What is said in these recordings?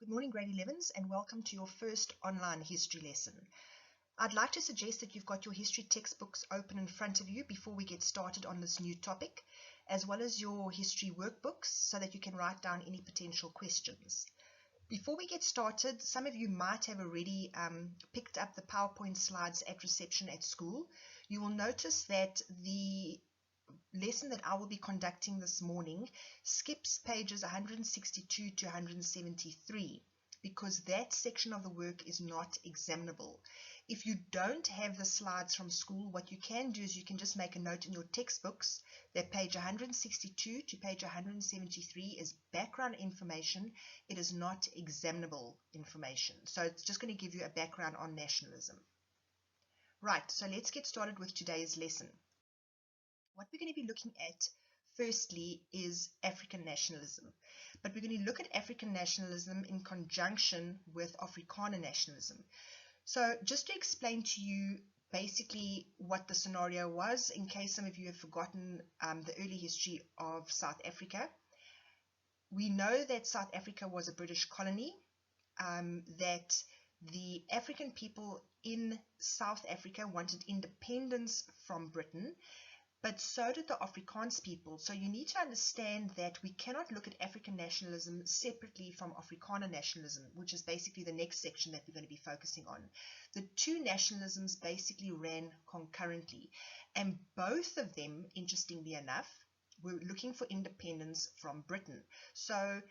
Good morning, grade 11s, and welcome to your first online history lesson. I'd like to suggest that you've got your history textbooks open in front of you before we get started on this new topic, as well as your history workbooks so that you can write down any potential questions. Before we get started, some of you might have already picked up the PowerPoint slides at reception at school. You will notice that the lesson that I will be conducting this morning skips pages 162 to 173 because that section of the work is not examinable. If you don't have the slides from school, what you can do is you can just make a note in your textbooks that page 162 to page 173 is background information. It is not examinable information. So it's just going to give you a background on nationalism. Right, so let's get started with today's lesson. What we're going to be looking at firstly is African nationalism, but we're going to look at African nationalism in conjunction with Afrikaner nationalism. So just to explain to you basically what the scenario was, in case some of you have forgotten the early history of South Africa. We know that South Africa was a British colony, that the African people in South Africa wanted independence from Britain, but so did the Afrikaans people. So you need to understand that we cannot look at African nationalism separately from Afrikaner nationalism, which is basically the next section that we're going to be focusing on. The two nationalisms basically ran concurrently, and both of them, interestingly enough, were looking for independence from Britain. So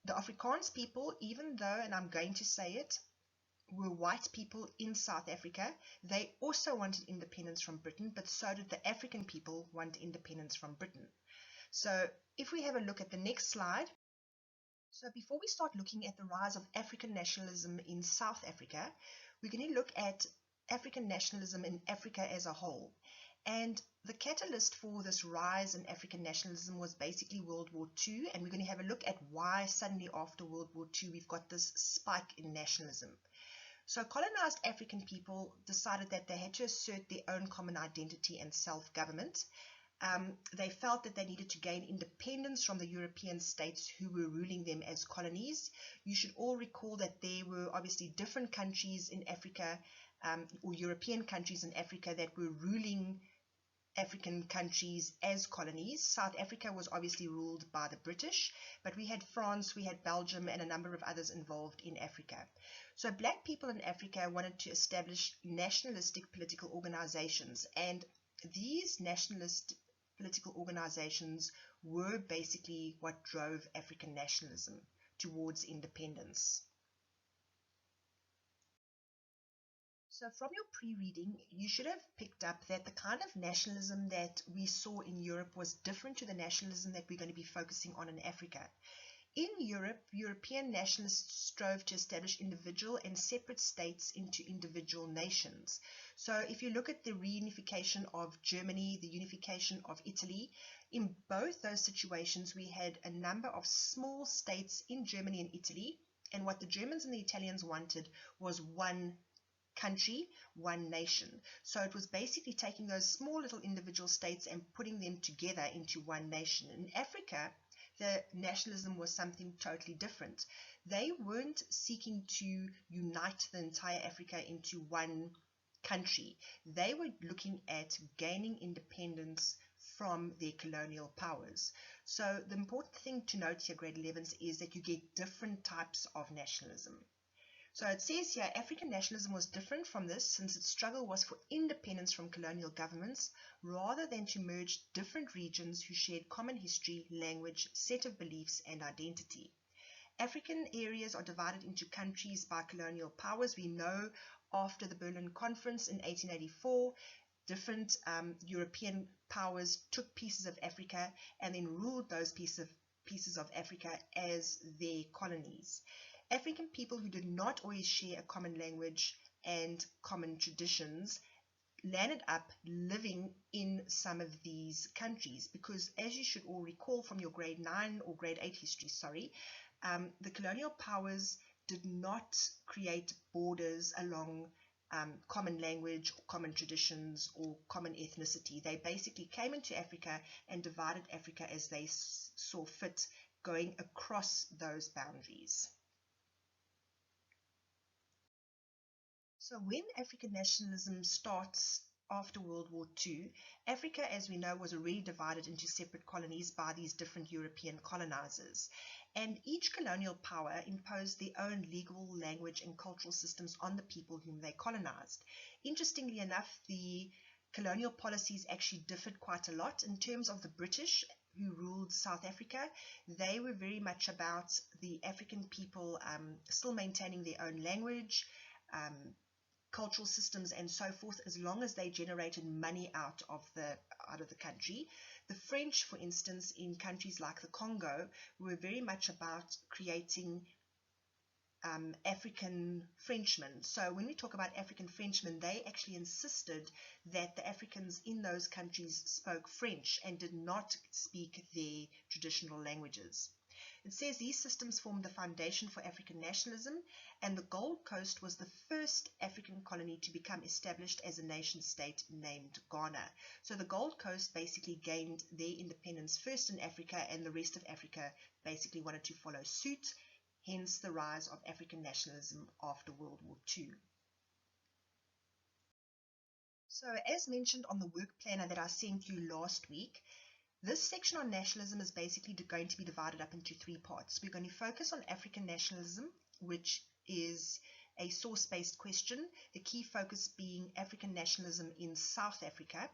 the Afrikaans people, even though, and I'm going to say it, were white people in South Africa, they also wanted independence from Britain, but so did the African people want independence from Britain. So if we have a look at the next slide. So before we start looking at the rise of African nationalism in South Africa, we're going to look at African nationalism in Africa as a whole. And the catalyst for this rise in African nationalism was basically World War II, and we're going to have a look at why suddenly after World War II we've got this spike in nationalism. So colonized African people decided that they had to assert their own common identity and self-government. They felt that they needed to gain independence from the European states who were ruling them as colonies. You should all recall that there were obviously different countries in Africa, or European countries in Africa, that were ruling African countries as colonies. South Africa was obviously ruled by the British, but we had France, we had Belgium, and a number of others involved in Africa. So black people in Africa wanted to establish nationalistic political organizations, and these nationalist political organizations were basically what drove African nationalism towards independence. So from your pre-reading, you should have picked up that the kind of nationalism that we saw in Europe was different to the nationalism that we're going to be focusing on in Africa. In Europe, European nationalists strove to establish individual and separate states into individual nations. So if you look at the reunification of Germany, the unification of Italy, in both those situations we had a number of small states in Germany and Italy, and what the Germans and the Italians wanted was one country, one nation. So it was basically taking those small little individual states and putting them together into one nation. In Africa, the nationalism was something totally different. They weren't seeking to unite the entire Africa into one country. They were looking at gaining independence from their colonial powers. So the important thing to note here, grade 11s, is that you get different types of nationalism. So it says here, African nationalism was different from this since its struggle was for independence from colonial governments rather than to merge different regions who shared common history, language, set of beliefs, and identity. African areas are divided into countries by colonial powers. We know after the Berlin Conference in 1884, different European powers took pieces of Africa and then ruled those pieces of Africa as their colonies. African people who did not always share a common language and common traditions landed up living in some of these countries because, as you should all recall from your grade 9 or grade 8 history, the colonial powers did not create borders along common language, or common traditions, or common ethnicity. They basically came into Africa and divided Africa as they saw fit, going across those boundaries. So when African nationalism starts after World War II, Africa, as we know, was already divided into separate colonies by these different European colonizers. And each colonial power imposed their own legal, language, and cultural systems on the people whom they colonized. Interestingly enough, the colonial policies actually differed quite a lot. In terms of the British, who ruled South Africa, they were very much about the African people still maintaining their own language, um, cultural systems and so forth, as long as they generated money out of the country. The French, for instance, in countries like the Congo, were very much about creating African Frenchmen. So when we talk about African Frenchmen, they actually insisted that the Africans in those countries spoke French and did not speak their traditional languages. It says these systems formed the foundation for African nationalism, and the Gold Coast was the first African colony to become established as a nation state named Ghana. So the Gold Coast basically gained their independence first in Africa, and the rest of Africa basically wanted to follow suit, hence the rise of African nationalism after World War II. So as mentioned on the work planner that I sent you last week, this section on nationalism is basically going to be divided up into three parts. We're going to focus on African nationalism, which is a source-based question, the key focus being African nationalism in South Africa.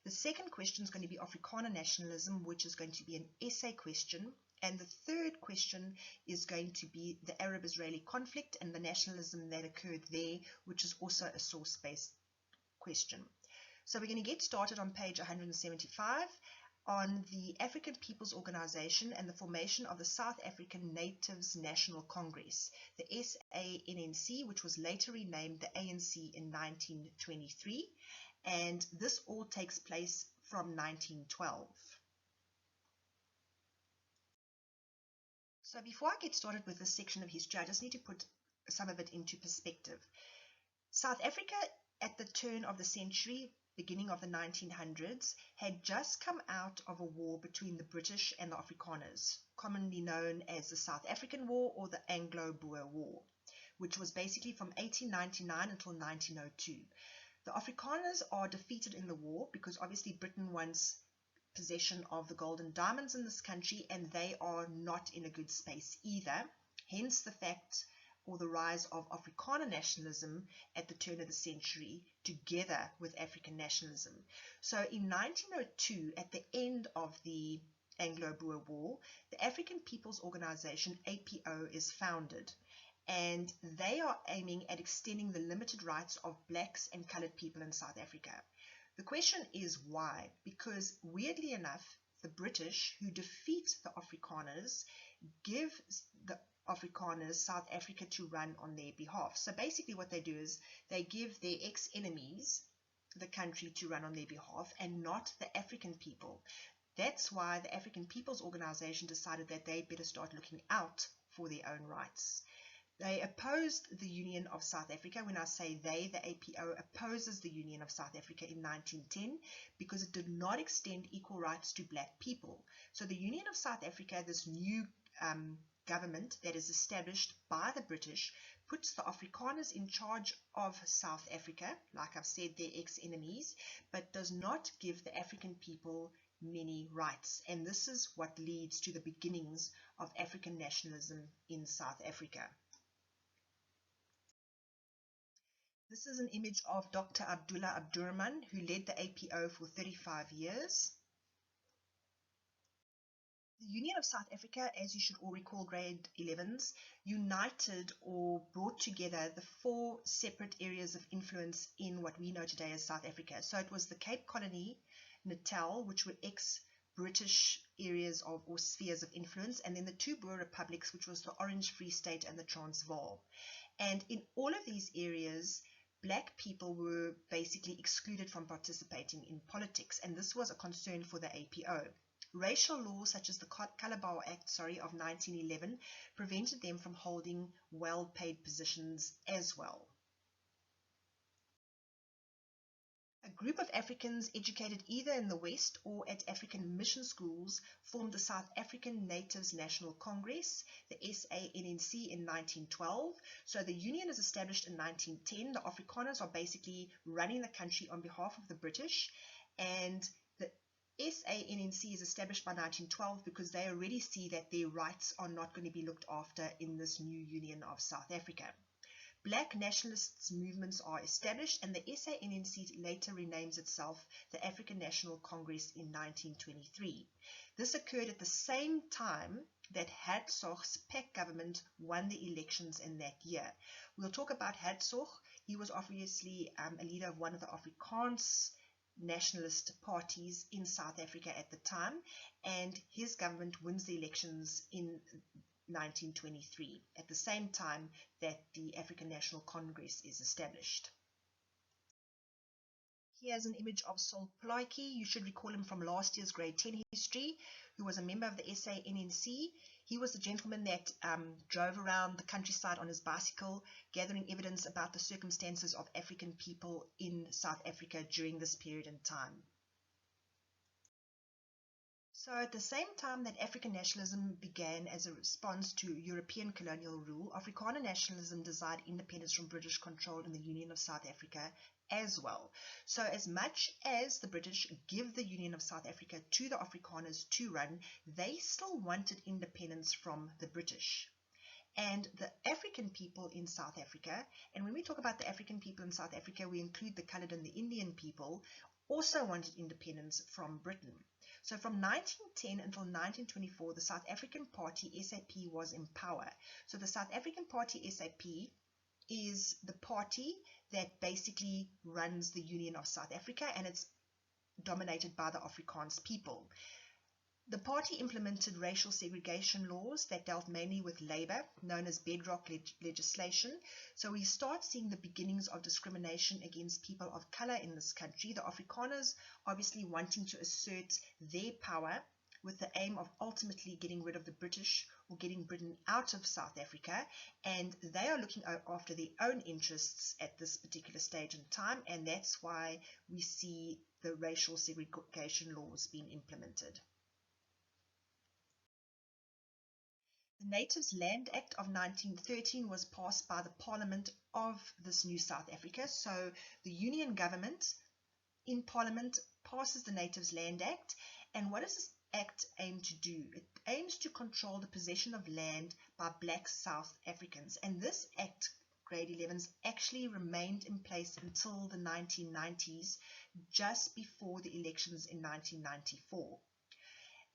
The second question is going to be Afrikaner nationalism, which is going to be an essay question. And the third question is going to be the Arab-Israeli conflict and the nationalism that occurred there, which is also a source-based question. So we're going to get started on page 175 on the African People's Organization and the formation of the South African Natives National Congress, the SANNC, which was later renamed the ANC in 1923, and this all takes place from 1912. So before I get started with this section of history, I just need to put some of it into perspective. South Africa at the turn of the century, beginning of the 1900s, had just come out of a war between the British and the Afrikaners, commonly known as the South African War or the Anglo-Boer War, which was basically from 1899 until 1902. The Afrikaners are defeated in the war because obviously Britain wants possession of the gold and diamonds in this country, and they are not in a good space either. Hence the fact or the rise of Afrikaner nationalism at the turn of the century together with African nationalism. So in 1902, at the end of the Anglo-Boer War, the African People's Organization, APO, is founded, and they are aiming at extending the limited rights of blacks and colored people in South Africa. The question is why? Because weirdly enough, the British, who defeat the Afrikaners, give the Afrikaners South Africa to run on their behalf. So basically what they do is they give their ex-enemies the country to run on their behalf and not the African people. That's why the African People's Organization decided that they'd better start looking out for their own rights. They opposed the Union of South Africa. When I say they, the APO opposes the Union of South Africa in 1910 because it did not extend equal rights to black people. So the Union of South Africa, this new government that is established by the British, puts the Afrikaners in charge of South Africa, like I've said, their ex-enemies, but does not give the African people many rights. And this is what leads to the beginnings of African nationalism in South Africa. This is an image of Dr. Abdullah Abdurrahman, who led the APO for 35 years. The Union of South Africa, as you should all recall, grade 11s, united or brought together the four separate areas of influence in what we know today as South Africa. So it was the Cape Colony, Natal, which were ex-British areas of or spheres of influence, and then the two Boer republics, which was the Orange Free State and the Transvaal. And in all of these areas, black people were basically excluded from participating in politics, and this was a concern for the APO. Racial laws such as the Calabar Act of 1911 prevented them from holding well-paid positions as well. A group of Africans educated either in the West or at African mission schools formed the South African Natives National Congress, the SANNC, in 1912. So the union is established in 1910. The Afrikaners are basically running the country on behalf of the British, and the SANNC is established by 1912 because they already see that their rights are not going to be looked after in this new union of South Africa. Black nationalists movements are established, and the SANNC later renames itself the African National Congress in 1923. This occurred at the same time that Hertzog's PAC government won the elections in that year. We'll talk about Hertzog. He was obviously a leader of one of the Afrikaans nationalist parties in South Africa at the time, and his government wins the elections in 1923, at the same time that the African National Congress is established. Here's an image of Sol Plaatje. You should recall him from last year's grade 10 history, who was a member of the SANNC. He was the gentleman that drove around the countryside on his bicycle, gathering evidence about the circumstances of African people in South Africa during this period in time. So at the same time that African nationalism began as a response to European colonial rule, Afrikaner nationalism desired independence from British control in the Union of South Africa as well. So as much as the British give the Union of South Africa to the Afrikaners to run, they still wanted independence from the British. And the African people in South Africa, and when we talk about the African people in South Africa, we include the coloured and the Indian people, also wanted independence from Britain. So from 1910 until 1924, the South African Party, SAP, was in power. So the South African Party, SAP, is the party that basically runs the Union of South Africa, and it's dominated by the Afrikaans people. The party implemented racial segregation laws that dealt mainly with labor, known as bedrock legislation. So we start seeing the beginnings of discrimination against people of color in this country. The Afrikaners obviously wanting to assert their power with the aim of ultimately getting rid of the British or getting Britain out of South Africa, and they are looking after their own interests at this particular stage in time, and that's why we see the racial segregation laws being implemented. The Natives Land Act of 1913 was passed by the Parliament of this new South Africa. So the Union government in Parliament passes the Natives Land Act. And what does this act aim to do? It aims to control the possession of land by black South Africans. And this act, grade 11s, actually remained in place until the 1990s, just before the elections in 1994.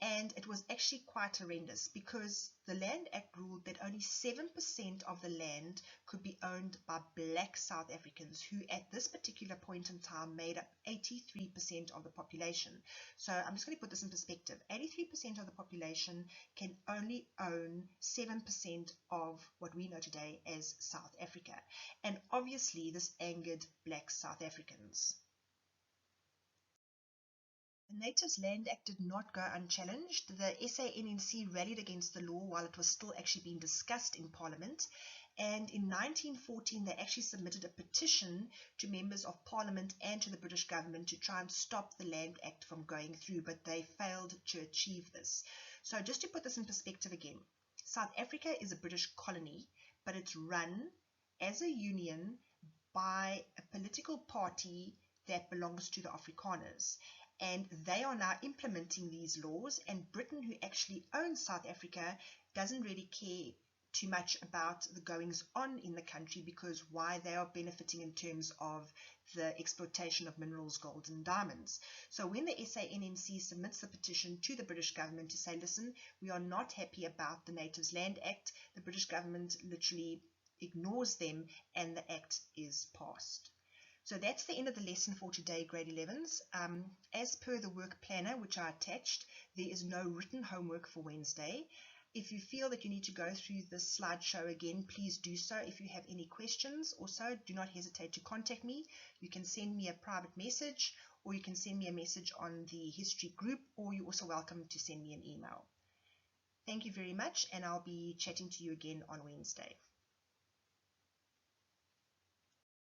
And it was actually quite horrendous because the Land Act ruled that only 7% of the land could be owned by black South Africans, who at this particular point in time made up 83% of the population. So I'm just going to put this in perspective. 83% of the population can only own 7% of what we know today as South Africa. And obviously this angered black South Africans. The Natives Land Act did not go unchallenged. The SANNC rallied against the law while it was still actually being discussed in Parliament. And in 1914, they actually submitted a petition to members of Parliament and to the British government to try and stop the Land Act from going through, but they failed to achieve this. So just to put this in perspective again, South Africa is a British colony, but it's run as a union by a political party that belongs to the Afrikaners. And they are now implementing these laws, and Britain, who actually owns South Africa, doesn't really care too much about the goings on in the country, because why, they are benefiting in terms of the exploitation of minerals, gold and diamonds. So when the SANNC submits the petition to the British government to say, listen, we are not happy about the Natives Land Act, the British government literally ignores them and the act is passed. So that's the end of the lesson for today, grade 11s. As per the work planner, which I attached, there is no written homework for Wednesday. If you feel that you need to go through this slideshow again, please do so. If you have any questions, also do not hesitate to contact me. You can send me a private message, or you can send me a message on the history group, or you're also welcome to send me an email. Thank you very much, and I'll be chatting to you again on Wednesday.